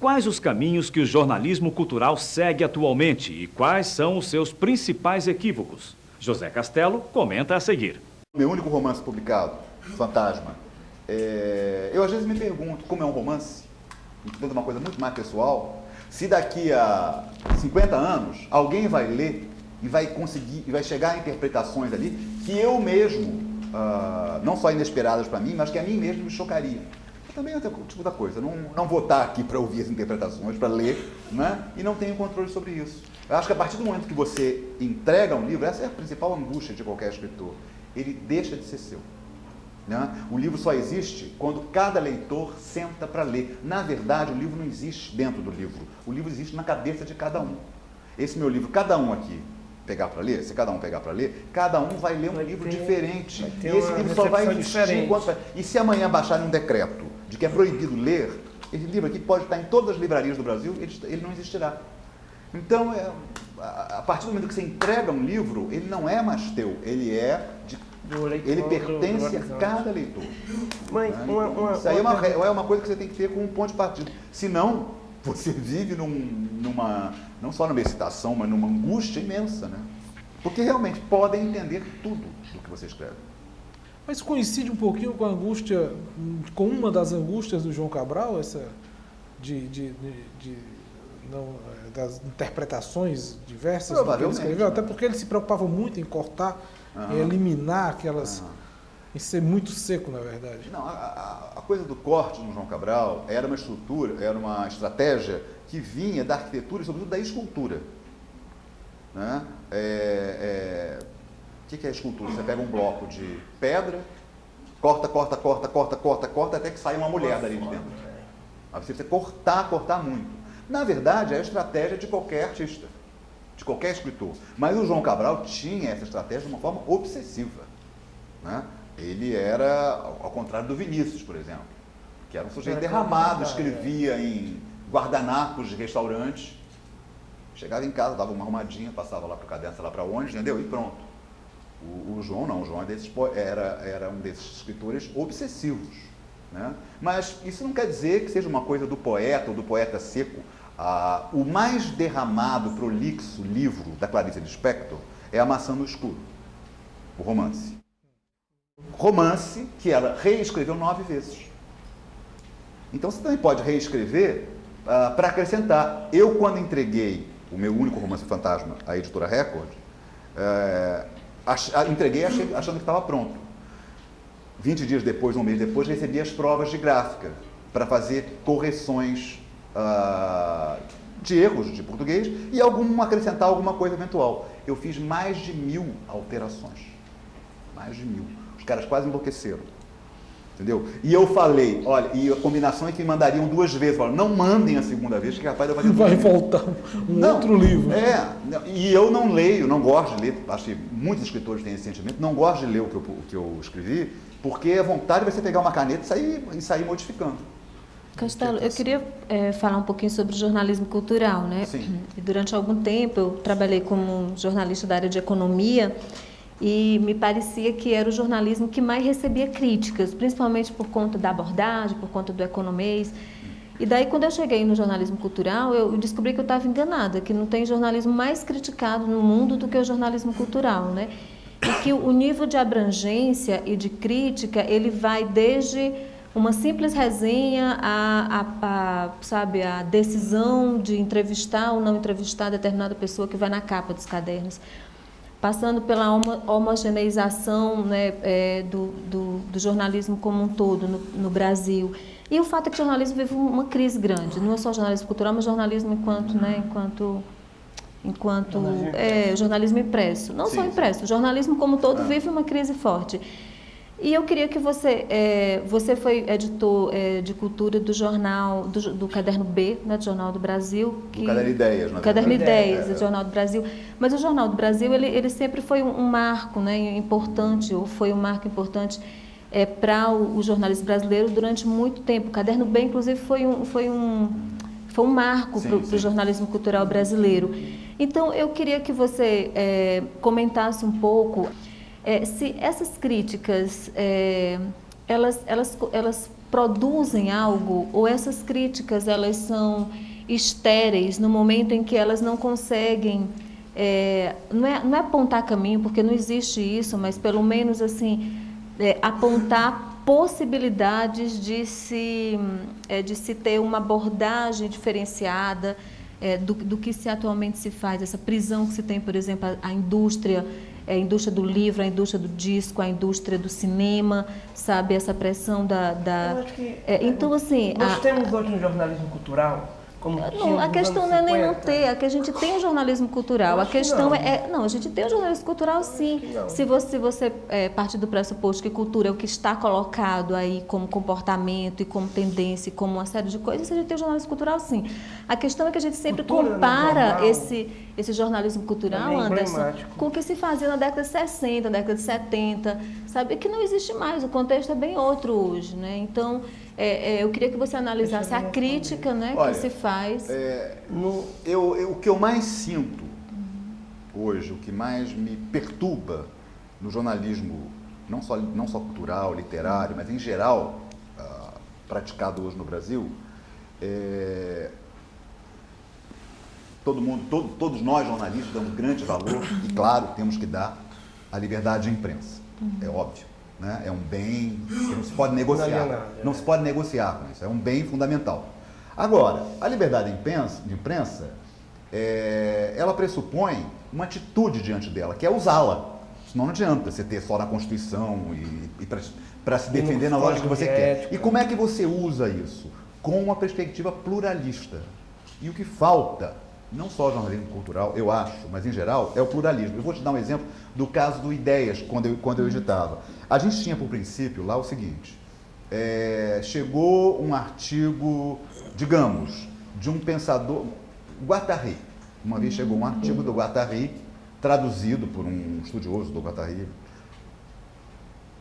quais os caminhos que o jornalismo cultural segue atualmente e quais são os seus principais equívocos? José Castelo comenta a seguir. Meu único romance publicado, Fantasma, eu às vezes me pergunto, como é um romance, e portanto uma coisa muito mais pessoal, se daqui a 50 anos alguém vai ler e vai conseguir, e vai chegar a interpretações ali que eu mesmo, não só inesperadas para mim, mas que a mim mesmo me chocaria. Também é outro tipo da coisa. Não vou estar aqui para ouvir as interpretações, para ler, né? E não tenho controle sobre isso. Eu acho que a partir do momento que você entrega um livro, essa é a principal angústia de qualquer escritor, ele deixa de ser seu. Né? O livro só existe quando cada leitor senta para ler. Na verdade, o livro não existe dentro do livro. O livro existe na cabeça de cada um. Esse meu livro, cada um aqui pegar para ler, se cada um pegar para ler, cada um vai ler um livro diferente. E esse livro só vai existir enquanto... E se amanhã baixarem um decreto de que é proibido ler, esse livro aqui pode estar em todas as livrarias do Brasil, ele não existirá. Então, a partir do momento que você entrega um livro, ele não é mais teu, ele pertence a cada leitor. Mãe, né? Então, isso aí é uma coisa que você tem que ter como um ponto de partida. Senão, você vive não só numa excitação, mas numa angústia imensa, né? Porque realmente podem entender tudo do que você escreve. Mas coincide um pouquinho com a angústia, com uma das angústias do João Cabral, essa das interpretações diversas que ele escreveu, até porque ele se preocupava muito em cortar, em eliminar aquelas, em ser muito seco, na verdade. Não, a coisa do corte no João Cabral era uma estrutura, era uma estratégia que vinha da arquitetura e sobretudo da escultura. Né? O que é a escultura? Você pega um bloco de pedra, corta, até que sai uma mulher dali de dentro. Aí você precisa cortar muito. Na verdade, é a estratégia de qualquer artista, de qualquer escritor. Mas o João Cabral tinha essa estratégia de uma forma obsessiva. Né? Ele era, ao contrário do Vinícius, por exemplo, que era um sujeito derramado, escrevia em guardanapos de restaurantes, chegava em casa, dava uma arrumadinha, passava lá para o caderno, sei lá para onde, entendeu? E pronto. O João não, o João era um desses escritores obsessivos. Né? Mas isso não quer dizer que seja uma coisa do poeta ou do poeta seco. O mais derramado, prolixo livro da Clarice Lispector é A Maçã no Escuro, o romance. Romance que ela reescreveu 9 vezes. Então você também pode reescrever para acrescentar. Eu, quando entreguei o meu único romance Fantasma à editora Record, entreguei achando que estava pronto. 20 dias depois, um mês depois, recebi as provas de gráfica para fazer correções de erros de português e acrescentar alguma coisa eventual. Eu fiz mais de 1000 alterações. Mais de 1000. Os caras quase enlouqueceram. Entendeu? E eu falei, olha, e a combinação é que me mandariam 2 vezes. Falaram, não mandem a segunda vez, que capaz de eu fazer vai voltar outro livro. E eu não leio, não gosto de ler, acho que muitos escritores têm esse sentimento, não gosto de ler o que eu escrevi, porque a vontade vai ser pegar uma caneta e sair modificando. Castelo, eu queria falar um pouquinho sobre o jornalismo cultural, né? Sim. E durante algum tempo eu trabalhei como jornalista da área de economia e me parecia que era o jornalismo que mais recebia críticas, principalmente por conta da abordagem, por conta do economês. E daí, quando eu cheguei no jornalismo cultural, eu descobri que eu estava enganada, que não tem jornalismo mais criticado no mundo do que o jornalismo cultural, né? E que o nível de abrangência e de crítica, ele vai desde uma simples resenha sabe, a decisão de entrevistar ou não entrevistar determinada pessoa que vai na capa dos cadernos, passando pela homogeneização, né, do jornalismo como um todo no Brasil. E o fato é que o jornalismo vive uma crise grande, não é só jornalismo cultural, mas jornalismo enquanto jornalismo impresso. Não só impresso, o jornalismo como um todo vive uma crise forte. E eu queria que você foi editor de cultura do jornal, do Caderno B, né, do Jornal do Brasil. Do Caderno Ideias, na verdade. Caderno Ideias, do Jornal do Brasil. Mas o Jornal do Brasil, ele sempre foi um marco, né, importante, ou foi um marco importante para o jornalismo brasileiro durante muito tempo. O Caderno B, inclusive, foi um marco para o jornalismo cultural brasileiro. Então, eu queria que você comentasse um pouco se essas críticas, elas produzem algo, ou essas críticas elas são estéreis no momento em que elas não conseguem, não é apontar caminho, porque não existe isso, mas pelo menos assim, apontar possibilidades de se ter uma abordagem diferenciada do que atualmente se faz, essa prisão que se tem, por exemplo, a indústria do livro, a indústria do disco, a indústria do cinema, sabe, essa pressão Eu acho que, então, assim... nós temos hoje um jornalismo cultural, como não, a questão não é nem não ter, é que a gente tem um jornalismo cultural. A questão não, a gente tem um jornalismo cultural, sim. Se você partir do pressuposto que cultura é o que está colocado aí como comportamento e como tendência, e como uma série de coisas, a gente tem um jornalismo cultural, sim. A questão é que a gente sempre compara esse jornalismo cultural, Anderson, com o que se fazia na década de 60, na década de 70, sabe? Que não existe mais, o contexto é bem outro hoje, né? Então, eu queria que você analisasse a crítica, né, que se faz. O que eu mais sinto hoje, o que mais me perturba no jornalismo, não só cultural, literário, mas em geral, praticado hoje no Brasil, todos nós jornalistas damos grande valor, e claro, temos que dar a liberdade de imprensa, é óbvio. Né? É um bem que não se pode negociar. Não se pode negociar com isso. É um bem fundamental. Agora, a liberdade de imprensa, ela pressupõe uma atitude diante dela, que é usá-la. Senão não adianta você ter só na Constituição e para se defender na lógica que você quer. E como é que você usa isso? Com uma perspectiva pluralista. E o que falta, não só o jornalismo cultural, eu acho, mas em geral, é o pluralismo. Eu vou te dar um exemplo do caso do Ideias, quando eu editava. A gente tinha por princípio lá o seguinte, chegou um artigo, digamos, de um pensador, Guattari. Uma vez chegou um artigo do Guattari, traduzido por um estudioso do Guattari,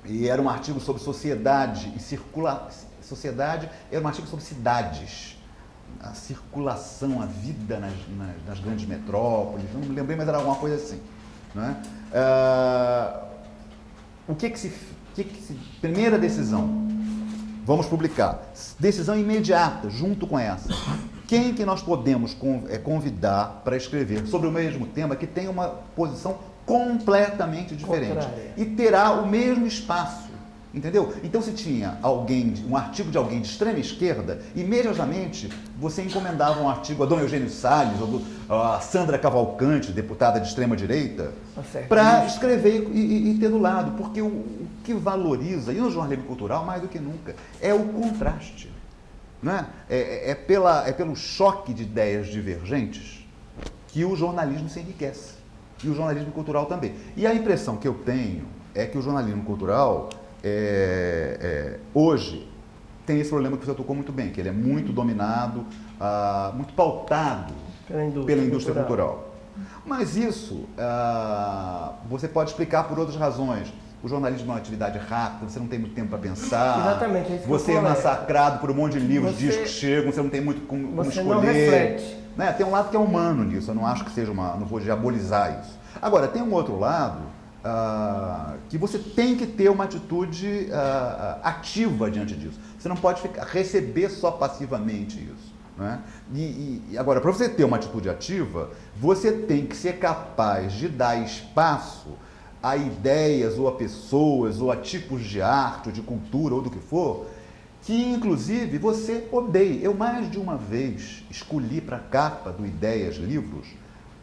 e era um artigo sobre sociedade e sociedade, era um artigo sobre cidades, a circulação, a vida nas grandes metrópoles, não me lembrei, mas era alguma coisa assim. Né? Primeira decisão, vamos publicar. Decisão imediata, junto com essa. Quem que nós podemos convidar para escrever sobre o mesmo tema que tem uma posição completamente diferente e terá o mesmo espaço, entendeu? Então, se tinha um artigo de alguém de extrema esquerda, imediatamente você encomendava um artigo a Dom Eugênio Salles ou a Sandra Cavalcante, deputada de extrema direita, para escrever e ter do lado, porque o que valoriza, e no jornalismo cultural mais do que nunca, é o contraste. Né? É pelo choque de ideias divergentes que o jornalismo se enriquece. E o jornalismo cultural também. E a impressão que eu tenho é que o jornalismo cultural, hoje, tem esse problema que você tocou muito bem, que ele é muito dominado, muito pautado pela indústria cultural. Mas isso você pode explicar por outras razões. O jornalismo é uma atividade rápida, você não tem muito tempo para pensar. Exatamente, é isso que você é massacrado por um monte de livros, discos que chegam, você não tem muito como escolher. Não reflete. Né? Tem um lado que é humano nisso, eu não acho que seja não vou diabolizar isso. Agora, tem um outro lado que você tem que ter uma atitude ativa diante disso. Você não pode receber só passivamente isso. Né? E agora, para você ter uma atitude ativa, você tem que ser capaz de dar espaço a ideias, ou a pessoas, ou a tipos de arte, ou de cultura, ou do que for, que inclusive você odeia. Eu mais de uma vez escolhi para a capa do Ideias livros,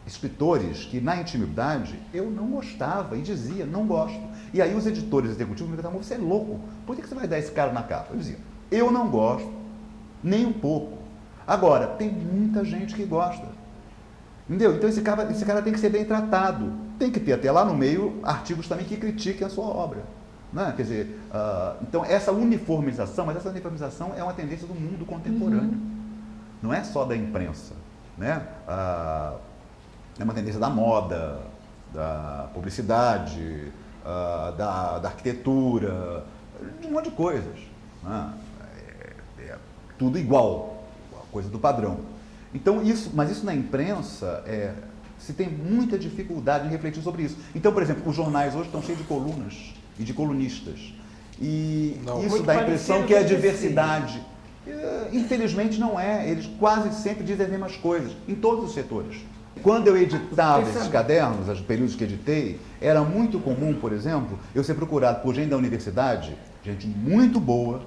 escritores que na intimidade eu não gostava e dizia, não gosto. E aí os editores executivos me perguntavam, você é louco, por que você vai dar esse cara na capa? Eu dizia, eu não gosto, nem um pouco. Agora, tem muita gente que gosta. Entendeu? Então esse cara tem que ser bem tratado. Tem que ter até lá no meio artigos também que critiquem a sua obra. Né? Quer dizer, então essa uniformização, mas essa uniformização é uma tendência do mundo contemporâneo. Não é só da imprensa. Né? É uma tendência da moda, da publicidade, da arquitetura, de um monte de coisas. Né? Tudo igual, a coisa do padrão. Então, mas isso na imprensa, se tem muita dificuldade em refletir sobre isso. Então, por exemplo, os jornais hoje estão cheios de colunas e de colunistas. E Não. isso Muito dá a impressão parecido que é com o diversidade. Infelizmente não é. Eles quase sempre dizem as mesmas coisas, em todos os setores. Quando eu editava esses cadernos, os períodos que editei, era muito comum, por exemplo, eu ser procurado por gente da universidade, gente muito boa,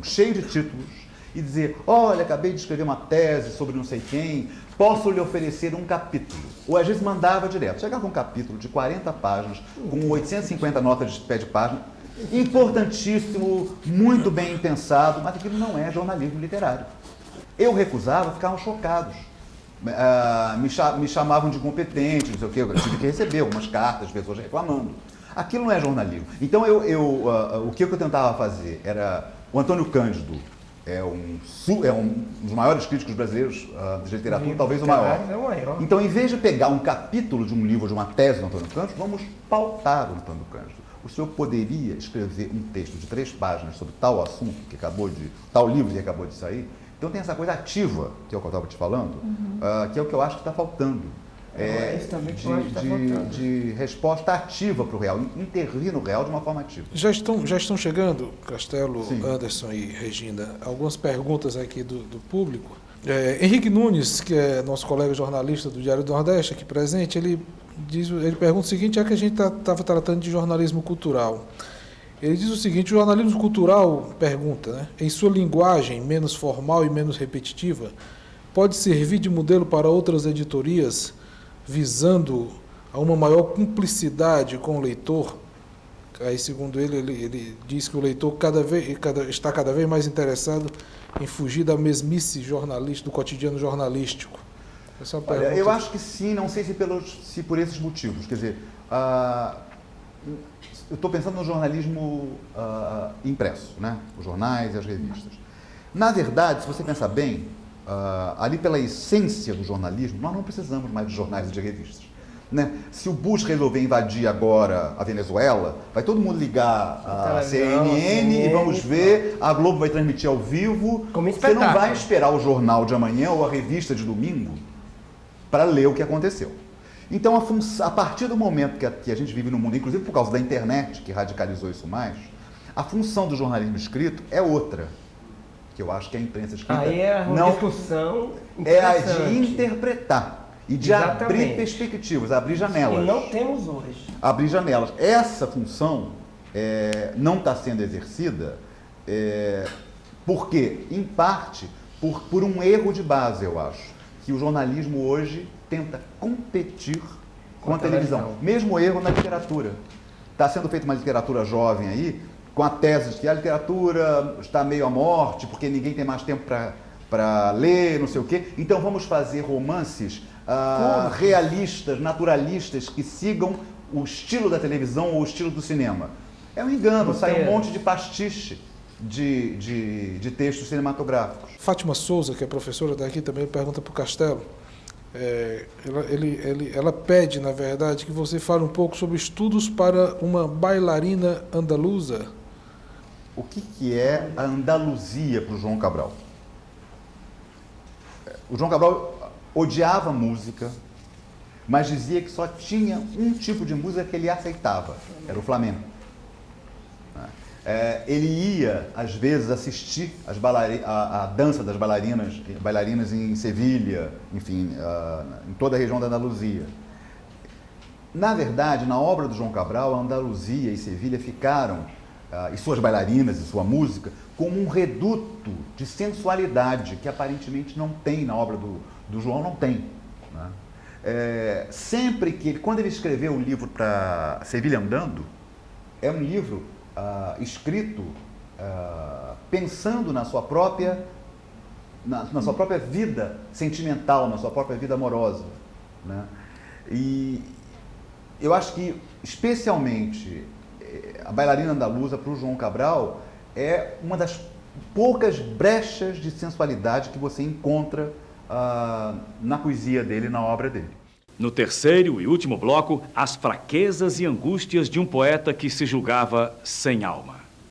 cheio de títulos, e dizer, olha, acabei de escrever uma tese sobre não sei quem, posso lhe oferecer um capítulo. Ou às vezes mandava direto. Chegava um capítulo de 40 páginas, com 850 notas de pé de página, importantíssimo, muito bem pensado, mas aquilo não é jornalismo literário. Eu recusava, ficavam chocados. Me chamavam de incompetente, não sei o quê. Eu tive que receber algumas cartas de pessoas reclamando. Aquilo não é jornalismo. Então, o que eu tentava fazer era... O Antônio Cândido é um dos maiores críticos brasileiros de literatura, talvez o maior. Então, em vez de pegar um capítulo de um livro, de uma tese do Antônio Cândido, vamos pautar o Antônio Cândido. O senhor poderia escrever um texto de 3 páginas sobre tal assunto, tal livro que acabou de sair? Então tem essa coisa ativa, que é o que eu estava te falando, que é o que eu acho que está faltando. De resposta ativa para o real, intervir no real de uma forma ativa. Já estão chegando, Castelo, sim, Anderson e Regina, algumas perguntas aqui do público. Henrique Nunes, que é nosso colega jornalista do Diário do Nordeste, aqui presente, ele pergunta o seguinte, já que a gente estava tratando de jornalismo cultural. Ele diz o seguinte, o jornalismo cultural, pergunta, né, em sua linguagem menos formal e menos repetitiva, pode servir de modelo para outras editorias, visando a uma maior cumplicidade com o leitor? Aí, segundo ele diz que o leitor está cada vez mais interessado em fugir da mesmice jornalística, do cotidiano jornalístico. Essa é uma pergunta. Olha, eu acho que sim, não sei se por esses motivos. Quer dizer, eu estou pensando no jornalismo impresso, né? Os jornais e as revistas. Na verdade, se você pensar bem, ali pela essência do jornalismo, nós não precisamos mais de jornais e de revistas. Né? Se o Bush resolver invadir agora a Venezuela, vai todo mundo ligar a CNN e vamos ver, a Globo vai transmitir ao vivo. Você não vai esperar o jornal de amanhã ou a revista de domingo para ler o que aconteceu. Então, a partir do momento que a gente vive no mundo, inclusive por causa da internet, que radicalizou isso mais, a função do jornalismo escrito é outra, que eu acho que a imprensa escrita aí é uma discussão é a de interpretar e de abrir perspectivas, abrir janelas. E não temos hoje. Abrir janelas. Essa função não está sendo exercida porque, em parte, por um erro de base, eu acho, que o jornalismo hoje tenta competir com a televisão. Mesmo erro na literatura. Está sendo feita uma literatura jovem aí, com a tese de que a literatura está meio à morte, porque ninguém tem mais tempo para ler, não sei o quê. Então vamos fazer romances realistas, naturalistas, que sigam o estilo da televisão ou o estilo do cinema. É um engano, sai um monte de pastiche de textos cinematográficos. Fátima Souza, que é professora daqui, também pergunta para o Castelo. Ela pede, na verdade, que você fale um pouco sobre estudos para uma bailarina andaluza. O que é a Andaluzia para o João Cabral? O João Cabral odiava música, mas dizia que só tinha um tipo de música que ele aceitava, era o flamenco. Ele ia, às vezes, assistir a dança das bailarinas em Sevilha, enfim, em toda a região da Andaluzia. Na verdade, na obra do João Cabral, a Andaluzia e Sevilha ficaram, e suas bailarinas e sua música, como um reduto de sensualidade que aparentemente não tem na obra do João, não tem. Né? Quando ele escreveu um livro para Sevilha Andando, é um livro escrito pensando na sua própria vida sentimental, na sua própria vida amorosa. Né? E eu acho que, especialmente, a bailarina andaluza para o João Cabral é uma das poucas brechas de sensualidade que você encontra na poesia dele, na obra dele. No terceiro e último bloco, as fraquezas e angústias de um poeta que se julgava sem alma.